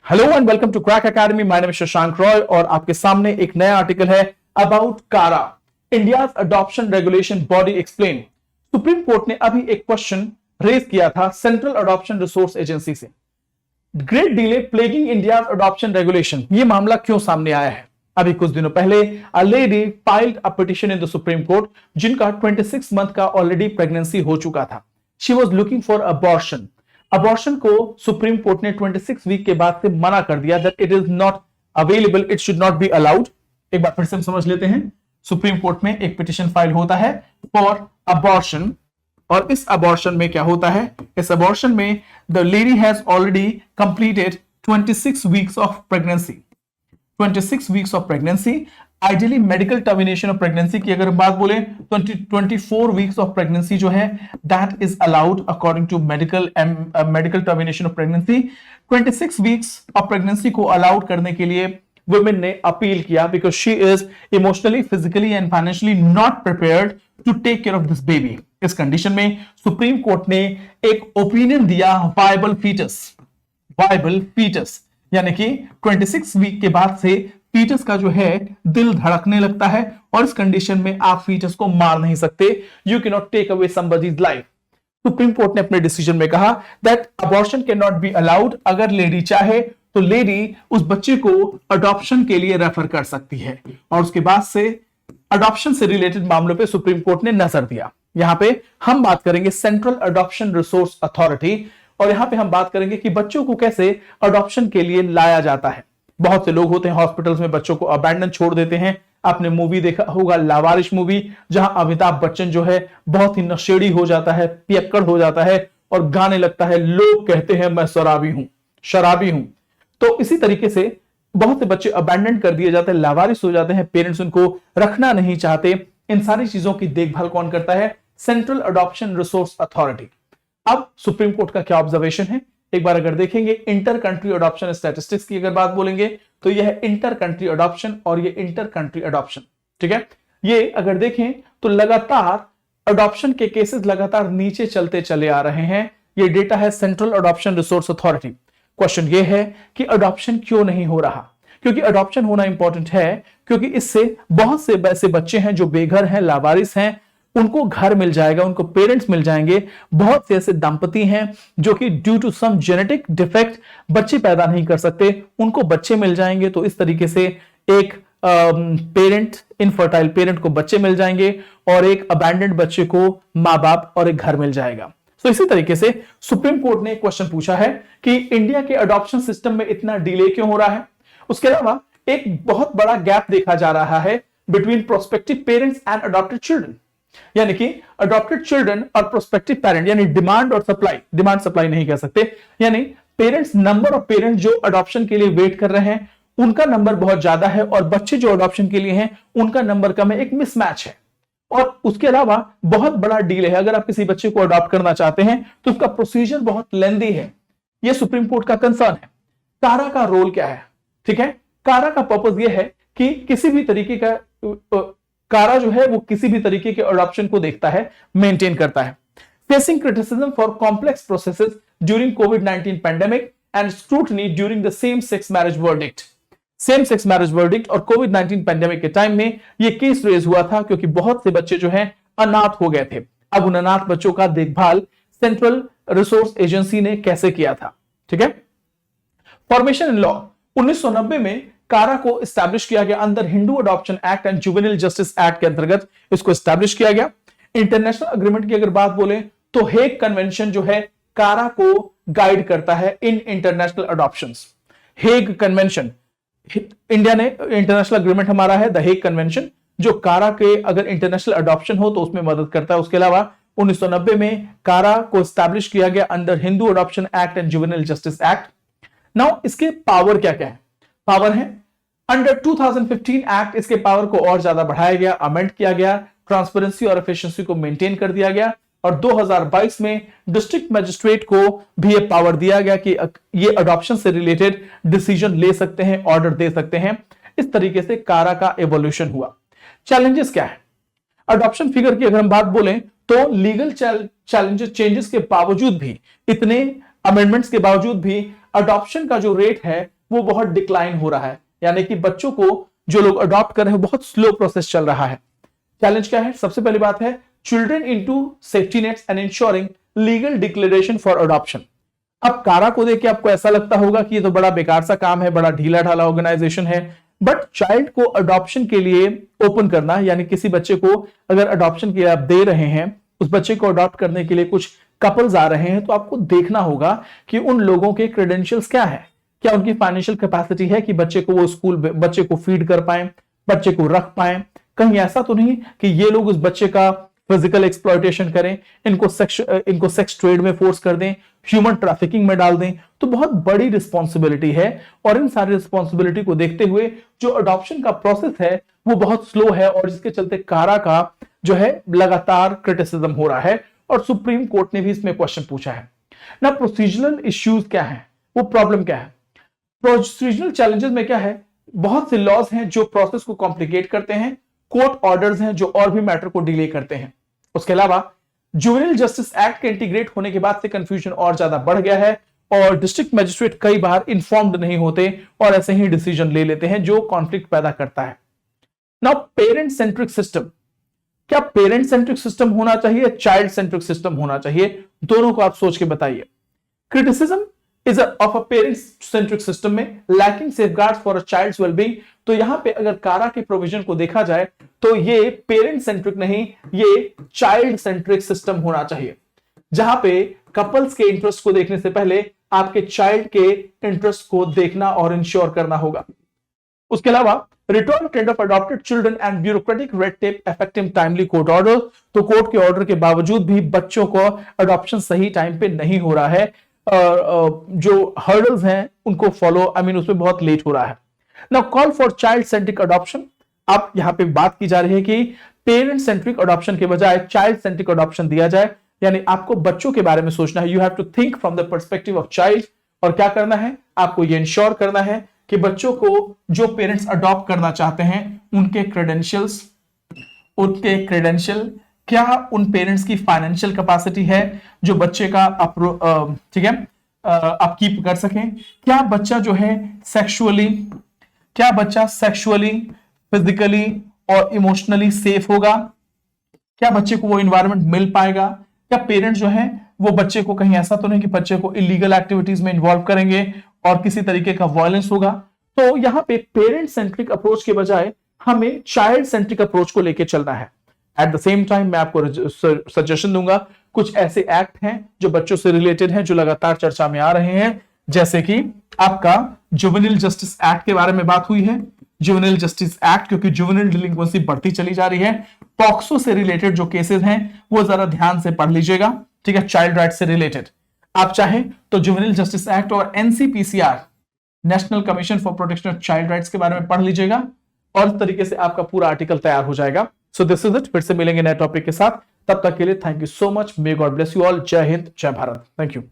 Hello and welcome to Crack Academy. My name is Shashank Roy और आपके सामने एक नया आर्टिकल है about CARA, India's adoption regulation body explain. Supreme court ने अभी एक क्वेश्चन रेज किया था सेंट्रल अडॉप्शन रिसोर्स एजेंसी से। Great delay plaguing India's adoption regulation, ये मामला क्यों सामने आया है? अभी कुछ दिनों पहले a lady filed a petition in the supreme court जिनका 26 मंथ का ऑलरेडी प्रेगनेंसी हो चुका था। She was looking for abortion. Abortion को सुप्रीम कोर्ट ने 26 वीक के बाद से मना कर दिया that it is not available, it should not be allowed. एक बार फिर से हम समझ लेते हैं। सुप्रीम कोर्ट में एक पिटिशन फाइल होता है फॉर अबॉर्शन, और इस अबॉर्शन में क्या होता है? इस अबॉर्शन में the lady has already completed 26 weeks of pregnancy. 26 weeks of pregnancy. Ideally medical termination of pregnancy की अगर बात बोले 24 वीक्स ऑफ प्रेगनेंसी जो है that is allowed according to medical termination of pregnancy. 26 weeks of pregnancy को allowed करने के लिए वुमेन ने अपील किया because she is emotionally, physically and financially not prepared to take care of this baby. इस condition में supreme court ने एक ओपिनियन दिया वायबल फीटस, यानी कि 26 वीक के बाद से फीटस का जो है दिल धड़कने लगता है और इस कंडीशन में आप फीटस को मार नहीं सकते। You can not take away somebody's life. Supreme court ने अपने डिसीजन में कहा that abortion can not be allowed. अगर लेडी चाहे तो लेडी उस बच्चे को अडॉप्शन के लिए रेफर कर सकती है, और उसके बाद से अडॉप्शन से रिलेटेड मामलों पे सुप्रीम कोर्ट ने नजर दिया। यहां पे हम बात करेंगे सेंट्रल अडॉप्शन रिसोर्स अथॉरिटी, और यहां पे हम बात करेंगे कि बच्चों को कैसे अडॉप्शन के लिए लाया जाता है। बहुत से लोग होते हैं हॉस्पिटल्स में बच्चों को अबैंडन छोड़ देते हैं। आपने मूवी देखा होगा लावारिश मूवी, जहां अमिताभ बच्चन जो है बहुत ही नशेड़ी हो जाता है, पियक्कड़ हो जाता है और गाने लगता है, लोग कहते हैं मैं शराबी हूं। तो इसी तरीके से बहुत से बच्चे अबैंडन कर दिए जाते हैं, लावारिस हो जाते हैं, पेरेंट्स उनको रखना नहीं चाहते। इन सारी चीजों की देखभाल कौन करता है? Central adoption resource authority. अब सुप्रीम कोर्ट का क्या ऑब्जर्वेशन है एक बार अगर देखेंगे, इंटर कंट्री अडॉप्शन स्टैटिस्टिक्स की अगर बात बोलेंगे तो यह है इंटर कंट्री अडॉप्शन और ये इंटर कंट्री अडॉप्शन। ठीक है, ये अगर देखें तो लगातार अडॉप्शन के केसेस लगातार नीचे चलते चले आ रहे हैं। ये डेटा है central adoption resource authority. Question ये है कि अडॉप्शन क्यों नहीं हो रहा? क्योंकि अडॉप्शन होना इंपॉर्टेंट है, क्योंकि इससे बहुत से ऐसे बच्चे हैं जो बेघर हैं, लावारिस हैं, उनको घर मिल जाएगा, उनको पेरेंट्स मिल जाएंगे। बहुत से ऐसे दंपति हैं जो कि due to some genetic defect बच्चे पैदा नहीं कर सकते, उनको बच्चे मिल जाएंगे। तो इस तरीके से एक इनफर्टाइल पेरेंट को बच्चे मिल जाएंगे और एक अबैंडन्ड बच्चे को माँ बाप और एक घर मिल जाएगा। तो इसी तरीके से सुप्रीम कोर्ट ने एक क्वेश्चन पूछा है कि इंडिया के अडॉप्शन सिस्टम में इतना डिले क्यों हो रहा है। उसके अलावा एक बहुत बड़ा गैप देखा जा रहा है between prospective parents and adopted children, यानी कि अडॉप्टेड चिल्ड्रन और प्रोस्पेक्टिव पेरेंट, यानी डिमांड और सप्लाई, डिमांड सप्लाई नहीं कह सकते, यानी पेरेंट्स, नंबर ऑफ पेरेंट्स जो अडॉप्शन के लिए वेट कर रहे हैं उनका नंबर बहुत ज्यादा है और बच्चे जो अडॉप्शन के लिए हैं उनका नंबर कम है, एक मिसमैच है। और उसके अलावा बहुत बड़ा डील है। अगर आप किसी बच्चे को अडॉप्ट करना चाहते हैं तो उसका प्रोसीजर बहुत लेंदी है। यह सुप्रीम कोर्ट का कंसर्न है। कारा का रोल क्या है? ठीक है, कारा का पर्पस यह है कि किसी भी तरीके का कारा जो है वो किसी भी तरीके के अडॉप्शन को देखता है, मेंटेन करता है। Facing criticism for complex processes during covid pandemic and scrutiny during the same sex marriage verdict और कोविड-19 पैंडेमिक के टाइम में यह केस रेज हुआ था क्योंकि बहुत से बच्चे जो हैं अनाथ हो गए थे। अब उन अनाथ बच्चों का देखभाल सेंट्रल रिसोर्स एजेंसी ने कैसे किया था? ठीक है, फॉर्मेशन इन लॉ 1990 में कारा को एस्टैब्लिश किया गया under Hindu adoption act and juvenile justice act के अंतर्गत इसको एस्टैब्लिश किया गया। इंटरनेशनल अग्रीमेंट की अगर बात बोले तो हेग कन्वेंशन जो है कारा को गाइड करता है in international adoptions. Hague convention, India ने इंटरनेशनल अग्रीमेंट हमारा है द हेग कन्वेंशन, जो कारा के अगर इंटरनेशनल अडॉप्शन हो तो उसमें मदद करता है। उसके अलावा 1990 में कारा को एस्टैब्लिश किया गया under Hindu adoption act and juvenile justice act. Now इसके पावर क्या क्या है? पावर है अंडर 2015 एक्ट, इसके पावर को और ज्यादा बढ़ाया गया, अमेंड किया गया, ट्रांसपेरेंसी और एफिशिएंसी को मेंटेन कर दिया गया, और 2022 में डिस्ट्रिक्ट मजिस्ट्रेट को भी ये पावर दिया गया कि ये अडॉप्शन से रिलेटेड डिसीजन ले सकते हैं, ऑर्डर दे सकते हैं। इस तरीके से कारा का एवोल्यूशन हुआ। चैलेंजेस क्या है? अडॉप्शन फिगर की अगर हम बात बोलें तो लीगल चैलेंजेस, चेंजेस के बावजूद भी, इतने अमेंडमेंट्स के बावजूद भी अडॉप्शन का जो रेट है वो बहुत डिक्लाइन हो रहा है, यानी कि बच्चों को जो लोग अडॉप्ट कर रहे हैं बहुत स्लो प्रोसेस चल रहा है। चैलेंज क्या है? सबसे पहली बात है children into safety nets and ensuring legal declaration for adoption. अब कारा को देख के आपको ऐसा लगता होगा कि ये तो बड़ा बेकार सा काम है, बड़ा ढीला ढाला ऑर्गेनाइजेशन है, बट चाइल्ड को अडॉप्शन के लिए ओपन करना, यानी किसी बच्चे को अगर अडॉप्शन के लिए आप दे रहे हैं, उस बच्चे को अडॉप्ट करने के लिए कुछ कपल्स आ रहे हैं, तो आपको देखना होगा कि उन लोगों के क्रेडेंशियल्स क्या है, क्या उनकी फाइनेंशियल कैपेसिटी है कि बच्चे को वो स्कूल बच्चे को फीड कर पाए, बच्चे को रख पाए। कहीं ऐसा तो नहीं कि ये लोग उस बच्चे का फिजिकल एक्सप्लॉयटेशन करें, इनको सेक्स ट्रेड में फोर्स कर दें, ह्यूमन ट्रैफिकिंग में डाल दें। तो बहुत बड़ी रिस्पॉन्सिबिलिटी है, और इन सारी रिस्पॉन्सिबिलिटी को देखते हुए जो अडॉप्शन का प्रोसेस है वो बहुत स्लो है, और जिसके चलते कारा का जो है लगातार क्रिटिसिज्म हो रहा है, और सुप्रीम कोर्ट ने भी इसमें क्वेश्चन पूछा है ना। प्रोसीजरल इश्यूज क्या है, वो प्रॉब्लम क्या है? प्रोसीजरल चैलेंजेस में क्या है, बहुत से लॉज हैं जो प्रोसेस को कॉम्प्लिकेट करते हैं, कोर्ट ऑर्डर्स हैं जो और भी मैटर को डिले करते हैं। उसके अलावा जुवेनाइल जस्टिस एक्ट के इंटीग्रेट होने के बाद से कंफ्यूजन और ज्यादा बढ़ गया है, और डिस्ट्रिक्ट मजिस्ट्रेट कई बार इन्फॉर्म्ड नहीं होते और ऐसे ही डिसीजन ले लेते हैं, जो कॉन्फ्लिक्ट पैदा करता है। नाउ पेरेंट सेंट्रिक सिस्टम, क्या पेरेंट सेंट्रिक सिस्टम होना चाहिए, चाइल्ड सेंट्रिक सिस्टम होना चाहिए? दोनों को आप सोच के बताइए। Criticism is of a parent centric system में lacking safeguards for a child's well-being। तो यहां पे अगर कारा के प्रोविजन को देखा जाए तो ये पेरेंट सेंट्रिक नहीं, ये चाइल्ड सेंट्रिक सिस्टम होना चाहिए, जहां पे कपल्स के इंटरेस्ट को देखने से पहले आपके चाइल्ड के इंटरेस्ट को देखना और इंश्योर करना होगा। उसके अलावा return trend of adopted children and bureaucratic red tape affecting timely court order. तो कोर्ट के ऑर्डर के बावजूद भी बच्चों को अडॉप्शन सही टाइम पे नहीं हो रहा है, जो हर्डल्स हैं उनको फॉलो उसमें बहुत लेट हो रहा है। Now call for child centric adoption. अब यहां पे बात की जा रही है कि पेरेंट सेंट्रिक अडॉप्शन के बजाय चाइल्ड सेंट्रिक अडॉप्शन दिया जाए, यानी आपको बच्चों के बारे में सोचना है। You have to think from the perspective of child. और क्या करना है, आपको ये इंश्योर करना है कि बच्चों को जो पेरेंट्स अडॉप्ट करना चाहते हैं उनके क्रेडेंशियल, क्या उन पेरेंट्स की फाइनेंशियल कैपेसिटी है जो बच्चे का ठीक है अपकीप कर सकें, क्या बच्चा जो है सेक्सुअली फिजिकली और इमोशनली सेफ होगा, क्या बच्चे को वो इन्वायरमेंट मिल पाएगा, क्या पेरेंट्स जो है वो बच्चे को कहीं ऐसा तो नहीं कि बच्चे को इलीगल एक्टिविटीज में इन्वॉल्व करेंगे और किसी तरीके का वायलेंस होगा। तो यहां पे पेरेंट सेंट्रिक अप्रोच के बजाय हमें चाइल्ड सेंट्रिक अप्रोच को लेकर चलना है। एट द सेम टाइम मैं आपको सजेशन दूंगा, कुछ ऐसे एक्ट हैं जो बच्चों से रिलेटेड हैं, जो लगातार चर्चा में आ रहे हैं, जैसे कि आपका जुवेनाइल जस्टिस एक्ट के बारे में बात हुई है। जुवेनाइल जस्टिस एक्ट, क्योंकि जुवेनाइल डिलिंक्वेंसी बढ़ती चली जा रही है, पॉक्सो से रिलेटेड जो केसेस हैं वो जरा ध्यान से पढ़ लीजिएगा, ठीक है, चाइल्ड राइट से रिलेटेड। आप चाहें तो जुवेनाइल जस्टिस एक्ट और NCPCR, national commission for protection of child rights के बारे में पढ़ लीजिएगा, और इस तरीके से आपका पूरा आर्टिकल तैयार हो जाएगा। सो दिस इज इट, फिर से मिलेंगे नए टॉपिक के साथ, तब तक के लिए thank you so much, may God bless you all, जय हिंद, जय भारत, थैंक यू।